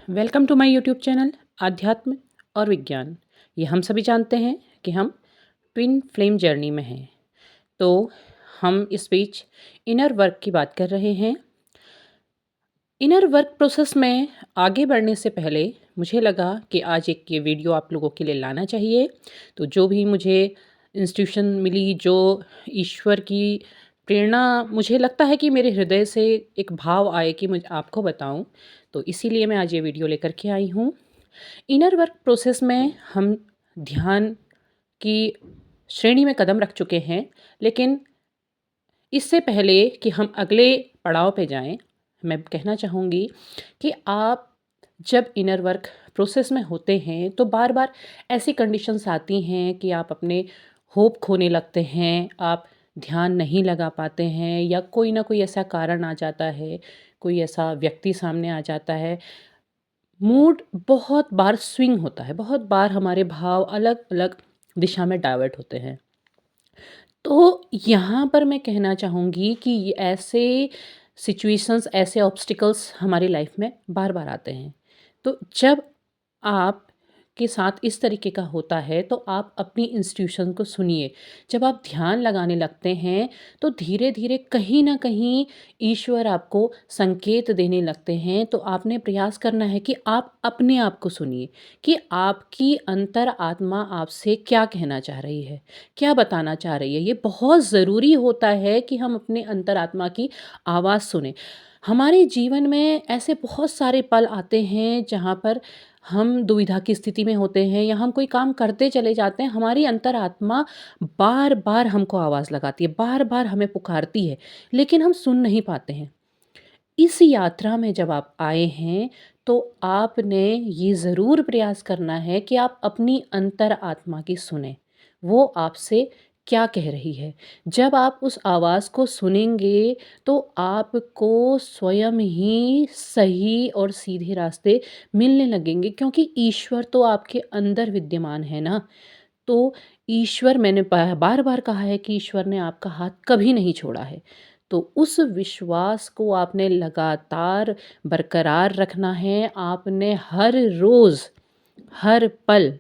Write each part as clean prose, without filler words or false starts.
Welcome to my YouTube channel आध्यात्म और विज्ञान। ये हम सभी जानते हैं कि हम ट्विन फ्लेम जर्नी में हैं। तो हम इस बीच इनर वर्क की बात कर रहे हैं। इनर वर्क प्रोसेस में आगे बढ़ने से पहले मुझे लगा कि आज एक ये वीडियो आप लोगों के लिए लाना चाहिए। तो जो भी मुझे इंस्टीट्यूशन मिली, जो ईश्वर की प्रेरणा मुझे लगता है कि मेरे हृदय से एक भाव आए कि मुझे आपको बताऊं, तो इसीलिए मैं आज ये वीडियो लेकर के आई हूँ। इनर वर्क प्रोसेस में हम ध्यान की श्रेणी में कदम रख चुके हैं, लेकिन इससे पहले कि हम अगले पड़ाव पे जाएं, मैं कहना चाहूँगी कि आप जब इनर वर्क प्रोसेस में होते हैं तो बार बार ऐसी कंडीशंस आती हैं कि आप अपने होप खोने लगते हैं, आप ध्यान नहीं लगा पाते हैं, या कोई ना कोई ऐसा कारण आ जाता है, कोई ऐसा व्यक्ति सामने आ जाता है। मूड बहुत बार स्विंग होता है, बहुत बार हमारे भाव अलग अलग दिशा में डाइवर्ट होते हैं। तो यहाँ पर मैं कहना चाहूँगी कि ये ऐसे सिचुएशंस, ऐसे ऑब्स्टिकल्स हमारी लाइफ में बार बार आते हैं। तो जब आप के साथ इस तरीके का होता है तो आप अपनी इंस्टीट्यूशन को सुनिए। जब आप ध्यान लगाने लगते हैं तो धीरे धीरे कहीं ना कहीं ईश्वर आपको संकेत देने लगते हैं। तो आपने प्रयास करना है कि आप अपने आप को सुनिए कि आपकी अंतर आत्मा आपसे क्या कहना चाह रही है, क्या बताना चाह रही है। ये बहुत ज़रूरी होता है कि हम अपने अंतरात्मा की आवाज़ सुने। हमारे जीवन में ऐसे बहुत सारे पल आते हैं जहाँ पर हम दुविधा की स्थिति में होते हैं, या हम कोई काम करते चले जाते हैं, हमारी अंतरात्मा बार बार हमको आवाज़ लगाती है, बार बार हमें पुकारती है, लेकिन हम सुन नहीं पाते हैं। इस यात्रा में जब आप आए हैं तो आपने ये ज़रूर प्रयास करना है कि आप अपनी अंतर आत्मा की सुने, वो आपसे क्या कह रही है। जब आप उस आवाज़ को सुनेंगे तो आपको स्वयं ही सही और सीधे रास्ते मिलने लगेंगे, क्योंकि ईश्वर तो आपके अंदर विद्यमान है ना। तो ईश्वर, मैंने बार बार कहा है कि ईश्वर ने आपका हाथ कभी नहीं छोड़ा है। तो उस विश्वास को आपने लगातार बरकरार रखना है। आपने हर रोज़, हर पल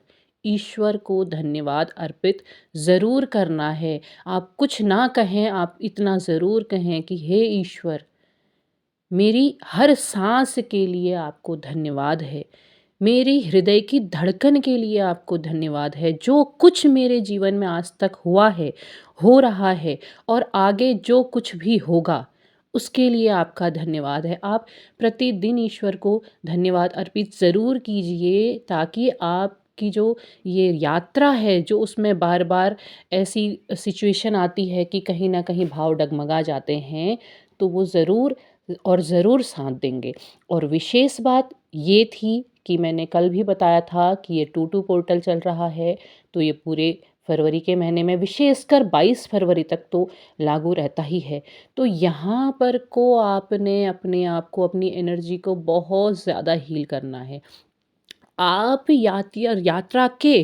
ईश्वर को धन्यवाद अर्पित ज़रूर करना है। आप कुछ ना कहें, आप इतना ज़रूर कहें कि हे ईश्वर, मेरी हर सांस के लिए आपको धन्यवाद है। मेरी हृदय की धड़कन के लिए आपको धन्यवाद है। जो कुछ मेरे जीवन में आज तक हुआ है, हो रहा है, और आगे जो कुछ भी होगा, उसके लिए आपका धन्यवाद है। आप प्रतिदिन ईश्वर को धन्यवाद अर्पित ज़रूर कीजिए, ताकि आपकी जो ये यात्रा है, जो उसमें बार बार ऐसी सिचुएशन आती है कि कहीं ना कहीं भाव डगमगा जाते हैं, तो वो ज़रूर और ज़रूर साथ देंगे। और विशेष बात ये थी कि मैंने कल भी बताया था कि ये 2-2 पोर्टल चल रहा है, तो ये पूरे फरवरी के महीने में विशेषकर 22 फरवरी तक तो लागू रहता ही है। तो यहाँ पर को आपने अपने आप को, अपनी एनर्जी को बहुत ज़्यादा हील करना है। आप यात्रा के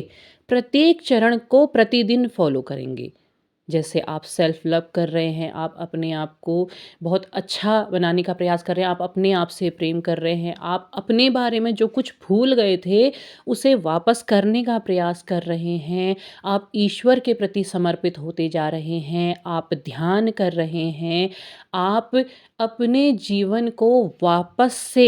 प्रत्येक चरण को प्रतिदिन फॉलो करेंगे। जैसे आप सेल्फ लव कर रहे हैं, आप अपने आप को बहुत अच्छा बनाने का प्रयास कर रहे हैं, आप अपने आप से प्रेम कर रहे हैं, आप अपने बारे में जो कुछ भूल गए थे उसे वापस करने का प्रयास कर रहे हैं, आप ईश्वर के प्रति समर्पित होते जा रहे हैं, आप ध्यान कर रहे हैं, आप अपने जीवन को वापस से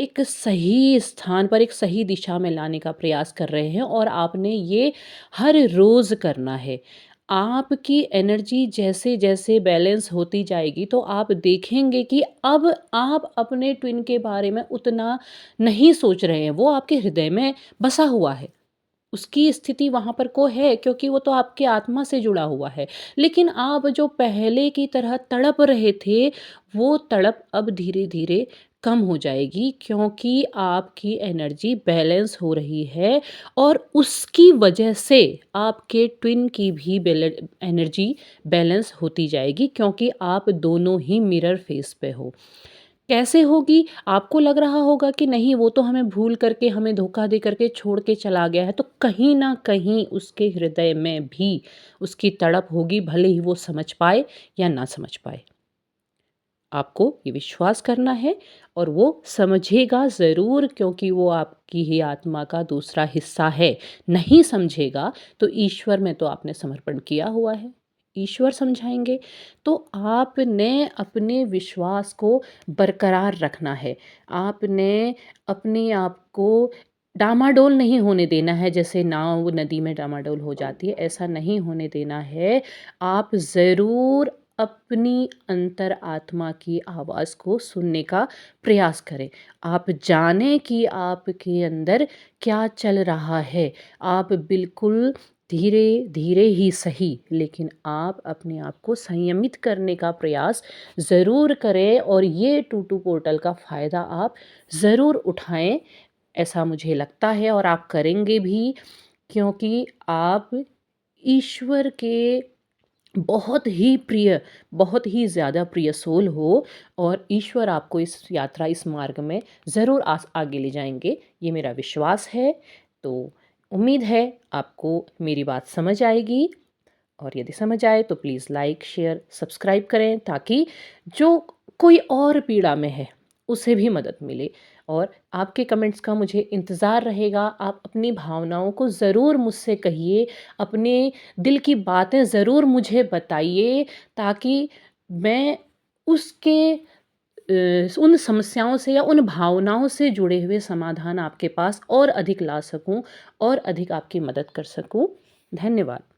एक सही स्थान पर, एक सही दिशा में लाने का प्रयास कर रहे हैं, और आपने ये हर रोज़ करना है। आपकी एनर्जी जैसे जैसे बैलेंस होती जाएगी तो आप देखेंगे कि अब आप अपने ट्विन के बारे में उतना नहीं सोच रहे हैं, वो आपके हृदय में बसा हुआ है। उसकी स्थिति वहाँ पर को है, क्योंकि वो तो आपके आत्मा से जुड़ा हुआ है। लेकिन आप जो पहले की तरह तड़प रहे थे, वो तड़प अब धीरे-धीरे कम हो जाएगी, क्योंकि आपकी एनर्जी बैलेंस हो रही है, और उसकी वजह से आपके ट्विन की भी एनर्जी बैलेंस होती जाएगी, क्योंकि आप दोनों ही मिरर फेस पे हो। कैसे होगी? आपको लग रहा होगा कि नहीं, वो तो हमें भूल करके, हमें धोखा दे करके छोड़ के चला गया है, तो कहीं न कहीं उसके हृदय में भी उसकी तड़प होगी, भले ही वो समझ पाए या ना समझ पाए। आपको ये विश्वास करना है और वो समझेगा ज़रूर, क्योंकि वो आपकी ही आत्मा का दूसरा हिस्सा है। नहीं समझेगा तो ईश्वर में तो आपने समर्पण किया हुआ है, ईश्वर समझाएँगे। तो आपने अपने विश्वास को बरकरार रखना है। आपने अपने आप को डामाडोल नहीं होने देना है, जैसे नाव नदी में डामाडोल हो जाती है, ऐसा नहीं होने देना है। आप ज़रूर अपनी अंतर आत्मा की आवाज़ को सुनने का प्रयास करें। आप जानें कि आपके अंदर क्या चल रहा है। आप बिल्कुल धीरे-धीरे ही सही, लेकिन आप अपने आप को संयमित करने का प्रयास ज़रूर करें और ये टूटू पोर्टल का फ़ायदा आप ज़रूर उठाएँ, ऐसा मुझे लगता है और आप करेंगे भी, क्योंकि आप ईश्वर के बहुत ही ज़्यादा प्रिय सोल हो और ईश्वर आपको इस यात्रा, इस मार्ग में ज़रूर आगे ले जाएँगे, ये मेरा विश्वास है। तो उम्मीद है आपको मेरी बात समझ आएगी और यदि समझ आए तो प्लीज़ लाइक, शेयर, सब्सक्राइब करें, ताकि जो कोई और पीड़ा में है, उसे भी मदद मिले। और आपके कमेंट्स का मुझे इंतज़ार रहेगा। आप अपनी भावनाओं को ज़रूर मुझसे कहिए, अपने दिल की बातें ज़रूर मुझे बताइए, ताकि मैं उसके उन समस्याओं से या उन भावनाओं से जुड़े हुए समाधान आपके पास और अधिक ला सकूँ और अधिक आपकी मदद कर सकूँ। धन्यवाद।